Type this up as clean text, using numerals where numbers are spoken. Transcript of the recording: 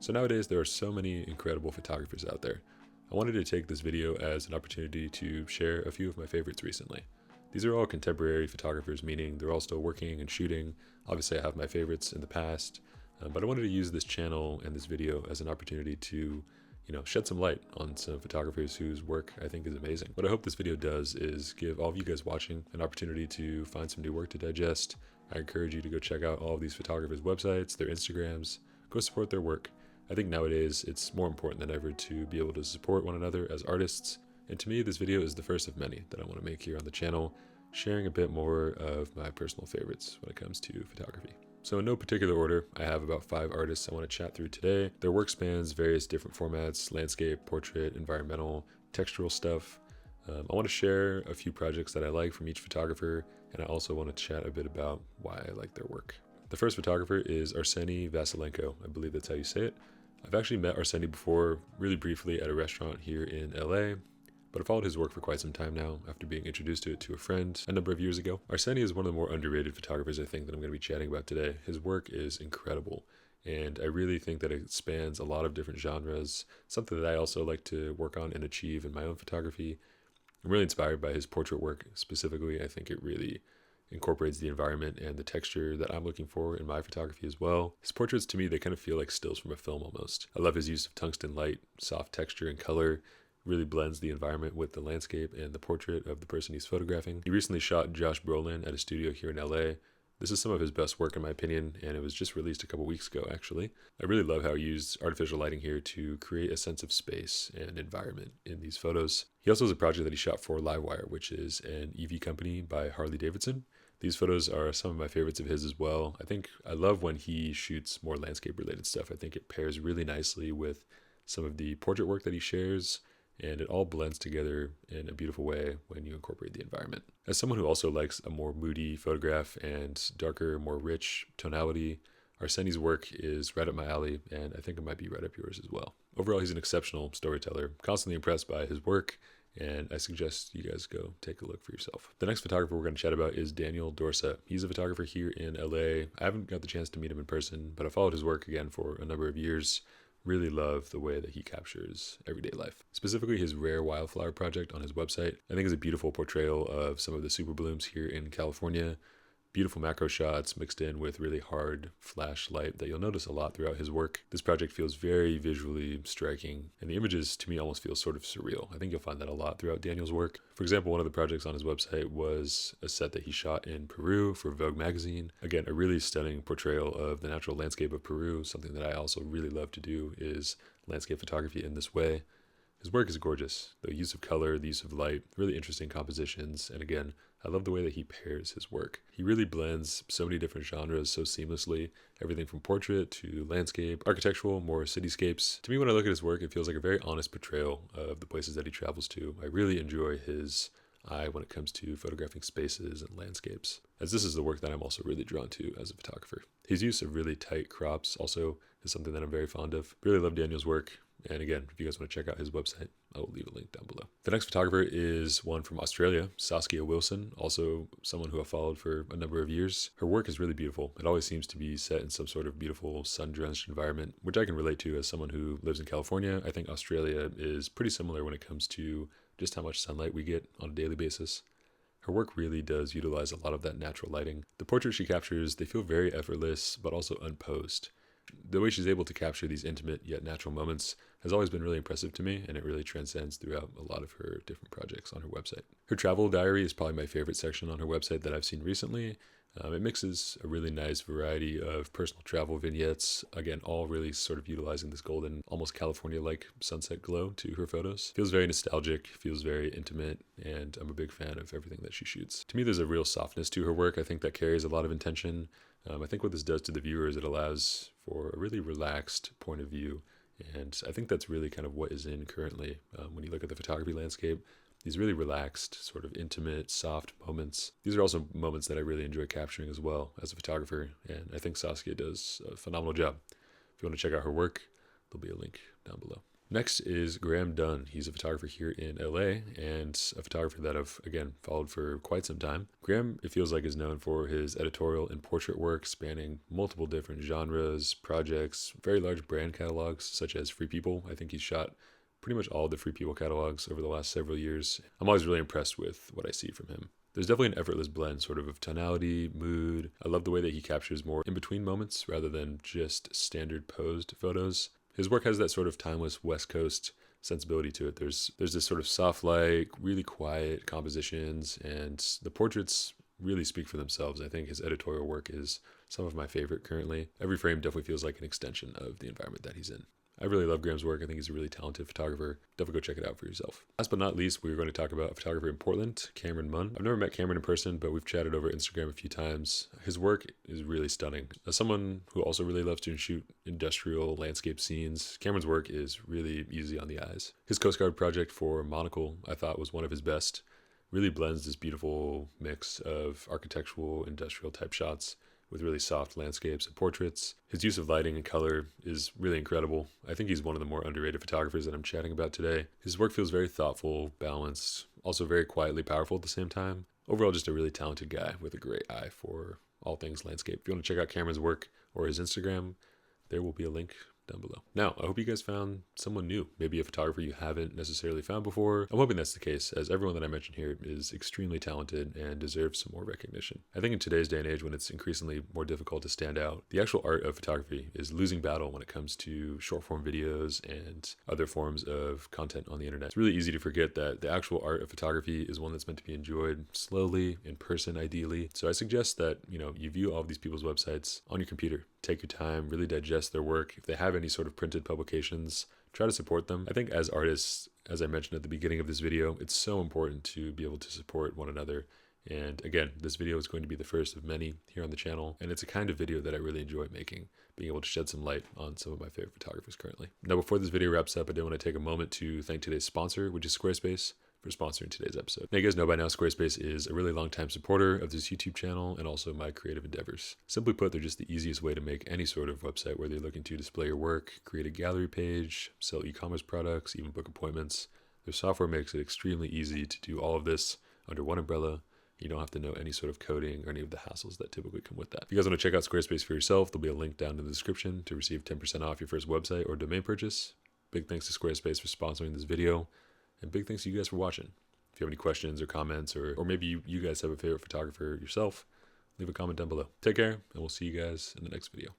So nowadays there are so many incredible photographers out there. I wanted to take this video as an opportunity to share a few of my favorites recently. These are all contemporary photographers, meaning they're all still working and shooting. Obviously I have my favorites in the past, but I wanted to use this channel and this video as an opportunity to shed some light on some photographers whose work I think is amazing. What I hope this video does is give all of you guys watching an opportunity to find some new work to digest. I encourage you to go check out all of these photographers' websites, their Instagrams, go support their work. I think nowadays it's more important than ever to be able to support one another as artists. And to me, this video is the first of many that I want to make here on the channel, sharing a bit more of my personal favorites when it comes to photography. So in no particular order, I have about 5 artists I want to chat through today. Their work spans various different formats: landscape, portrait, environmental, textural stuff. I want to share a few projects that I like from each photographer, and I also want to chat a bit about why I like their work. The first photographer is Arsenii Vaselenko. I believe that's how you say it. I've actually met Arsenii before, really briefly, at a restaurant here in LA, but I've followed his work for quite some time now after being introduced to it to a friend a number of years ago. Arsenii is one of the more underrated photographers I think that I'm going to be chatting about today. His work is incredible, and I really think that it spans a lot of different genres, something that I also like to work on and achieve in my own photography. I'm really inspired by his portrait work specifically. I think it really incorporates the environment and the texture that I'm looking for in my photography as well. His portraits, to me, they kind of feel like stills from a film almost. I love his use of tungsten light, soft texture and color. Really blends the environment with the landscape and the portrait of the person he's photographing. He recently shot Josh Brolin at a studio here in LA. This is some of his best work in my opinion, and it was just released a couple weeks ago actually. I really love how he used artificial lighting here to create a sense of space and environment in these photos. He also has a project that he shot for Livewire, which is an EV company by Harley Davidson. These photos are some of my favorites of his as well. I think I love when he shoots more landscape related stuff. I think it pairs really nicely with some of the portrait work that he shares, and it all blends together in a beautiful way when you incorporate the environment. As someone who also likes a more moody photograph and darker, more rich tonality, Arsenii's work is right up my alley, and I think it might be right up yours as well. Overall, he's an exceptional storyteller, constantly impressed by his work, and I suggest you guys go take a look for yourself. The next photographer we're going to chat about is Dorsa. He's a photographer here in LA. I haven't got the chance to meet him in person, but I followed his work again for a number of years. Really love the way that he captures everyday life. Specifically his rare wildflower project on his website, I think is a beautiful portrayal of some of the super blooms here in California. Beautiful macro shots mixed in with really hard flash light that you'll notice a lot throughout his work. This project feels very visually striking, and the images to me almost feel sort of surreal. I think you'll find that a lot throughout Daniel's work. For example, one of the projects on his website was a set that he shot in Peru for Vogue magazine. Again, a really stunning portrayal of the natural landscape of Peru. Something that I also really love to do is landscape photography in this way. His work is gorgeous. The use of color, the use of light, really interesting compositions, and again, I love the way that he pairs his work. He really blends so many different genres so seamlessly, everything from portrait to landscape, architectural, more cityscapes. To me, when I look at his work, it feels like a very honest portrayal of the places that he travels to. I really enjoy his eye when it comes to photographing spaces and landscapes, as this is the work that I'm also really drawn to as a photographer. His use of really tight crops also is something that I'm very fond of. Really love Daniel's work. And again, if you guys want to check out his website, I will leave a link down below. The next photographer is one from Australia, Saskia Wilson, also someone who I've followed for a number of years. Her work is really beautiful. It always seems to be set in some sort of beautiful sun-drenched environment, which I can relate to as someone who lives in California. I think Australia is pretty similar when it comes to just how much sunlight we get on a daily basis. Her work really does utilize a lot of that natural lighting. The portraits she captures, they feel very effortless, but also unposed. The way she's able to capture these intimate yet natural moments has always been really impressive to me, and it really transcends throughout a lot of her different projects on her website. Her travel diary is probably my favorite section on her website that I've seen recently. It mixes a really nice variety of personal travel vignettes, again, all really sort of utilizing this golden, almost California-like sunset glow to her photos. Feels very nostalgic, feels very intimate, and I'm a big fan of everything that she shoots. To me, there's a real softness to her work. I think that carries a lot of intention. I think what this does to the viewer is it allows for a really relaxed point of view, and I think that's really kind of what is in currently when you look at the photography landscape. These really relaxed, sort of intimate, soft moments. These are also moments that I really enjoy capturing as well as a photographer, and I think Saskia does a phenomenal job. If you want to check out her work, there'll be a link down below. Next is Dunn. He's a photographer here in LA and a photographer that I've, again, followed for quite some time. Graham, it feels like, is known for his editorial and portrait work spanning multiple different genres, projects, very large brand catalogs such as Free People. I think he's shot pretty much all of the Free People catalogs over the last several years. I'm always really impressed with what I see from him. There's definitely an effortless blend sort of tonality, mood. I love the way that he captures more in-between moments rather than just standard posed photos. His work has that sort of timeless West Coast sensibility to it. There's this sort of soft light, really quiet compositions, and the portraits really speak for themselves. I think his editorial work is some of my favorite currently. Every frame definitely feels like an extension of the environment that he's in. I really love Graham's work. I think he's a really talented photographer. Definitely go check it out for yourself. Last but not least, we're going to talk about a photographer in Portland, Munn. I've never met Cameron in person, but we've chatted over Instagram a few times. His work is really stunning. As someone who also really loves to shoot industrial landscape scenes, Cameron's work is really easy on the eyes. His Coast Guard project for Monocle, I thought, was one of his best. Really blends this beautiful mix of architectural, industrial type shots with really soft landscapes and portraits. His use of lighting and color is really incredible. I think he's one of the more underrated photographers that I'm chatting about today. His work feels very thoughtful, balanced, also very quietly powerful at the same time. Overall, just a really talented guy with a great eye for all things landscape. If you want to check out Cameron's work or his Instagram, there will be a link down below. Now, I hope you guys found someone new, maybe a photographer you haven't necessarily found before. I'm hoping that's the case, as everyone that I mentioned here is extremely talented and deserves some more recognition. I think in today's day and age, when it's increasingly more difficult to stand out, the actual art of photography is losing battle when it comes to short form videos and other forms of content on the internet. It's really easy to forget that the actual art of photography is one that's meant to be enjoyed slowly, in person ideally. So I suggest that, you view all of these people's websites on your computer. Take your time, really digest their work. If they have any sort of printed publications, try to support them. I think as artists, as I mentioned at the beginning of this video, it's so important to be able to support one another. And again, this video is going to be the first of many here on the channel, and it's a kind of video that I really enjoy making, being able to shed some light on some of my favorite photographers currently. Now, before this video wraps up, I did want to take a moment to thank today's sponsor, which is Squarespace, for sponsoring today's episode. Now, you guys know by now, Squarespace is a really long-time supporter of this YouTube channel and also my creative endeavors. Simply put, they're just the easiest way to make any sort of website, whether you're looking to display your work, create a gallery page, sell e-commerce products, even book appointments. Their software makes it extremely easy to do all of this under one umbrella. You don't have to know any sort of coding or any of the hassles that typically come with that. If you guys want to check out Squarespace for yourself, there'll be a link down in the description to receive 10% off your first website or domain purchase. Big thanks to Squarespace for sponsoring this video, and big thanks to you guys for watching. If you have any questions or comments, or maybe you guys have a favorite photographer yourself, leave a comment down below. Take care, and we'll see you guys in the next video.